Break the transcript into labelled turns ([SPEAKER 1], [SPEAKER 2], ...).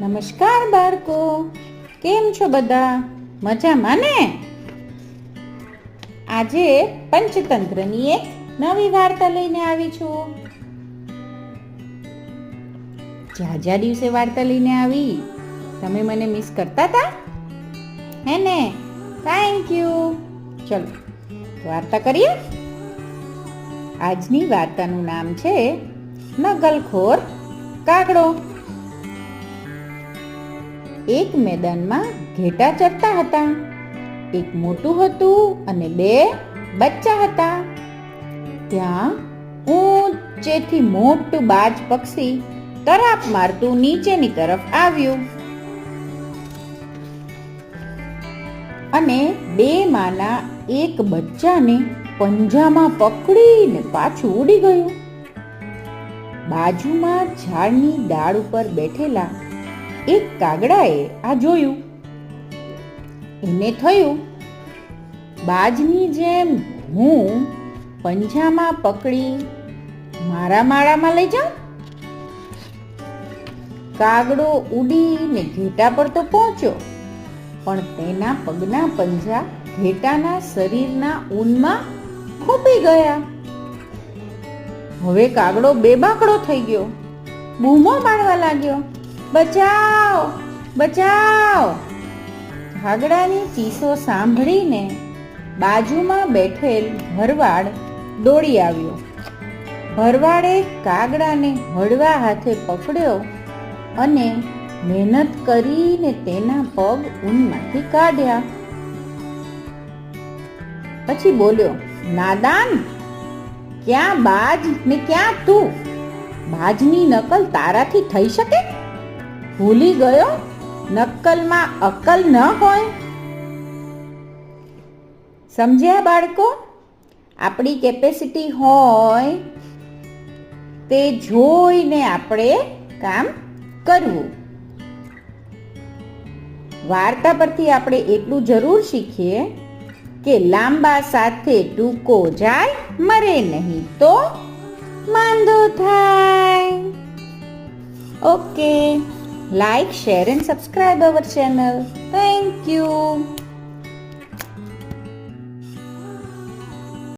[SPEAKER 1] નમસ્કાર બાળકો, કેમ છો બધા? મજામાં ને? આજે પંચતંત્રની એક નવી વાર્તા લઈને આવી છું. જાજા દિવસે વાર્તા લઈને આવી. તમે મને મિસ કરતા હતા હે ને? Thank you. ચલો વાર્તા કરીએ. આજની વાર્તાનું નામ છે નકલખોર કાગડો. એક મેદાનમાં ઘેટા ચરતા હતા. એક મોટું હતું અને બે બચ્ચા હતા. ત્યાં ઊંચેથી મોટું બાજ પક્ષી તરાપ મારતું નીચેની તરફ આવ્યું અને બે માના એક બચ્ચાને પંજામાં પકડીને પાછું ઉડી ગયું. બાજુમાં ઝાડની ડાળ ઉપર બેઠેલા એક કાગડાએ આ જોયું. એને થયું, બાજની જેમ હું પંજામાં પકડી મારા માળામાં લઈ જાઉં. કાગડો ઉડીને ઘેટા પર તો પહોંચ્યો, પણ તેના પગના પંજા ઘેટાના શરીરના ઊનમાં ખૂંપી ગયા. હવે કાગડો બેબાકડો થઈ ગયો. બૂમો પાડવા લાગ્યો, બચાવ બચાવ. કાગડાની ચીસો સાંભળીને બાજુમાં બેઠેલ ભરવાડ દોડી આવ્યો. ભરવાડે કાગડાને હળવા હાથે પકડ્યો અને મહેનત કરીને તેના પગ ઊનમાંથી કાઢ્યા. પછી બોલ્યો, નાદાન, ક્યાં બાજ ને ક્યાં તું? બાજની નકલ તારાથી થઈ શકે? ભૂલી ગયો નકલમાં અકલ ન હોય? સમજ્યા બાળકો? આપણી કેપેસિટી હોય તે જોઈને આપણે કામ કરવું. વાર્તા પરથી આપણે એટલું જરૂર શીખીએ કે લાંબા સાથે ટૂંકો જાય, મરે નહીં તો માંદો થાય. Okay, like, share and subscribe our channel. Thank you.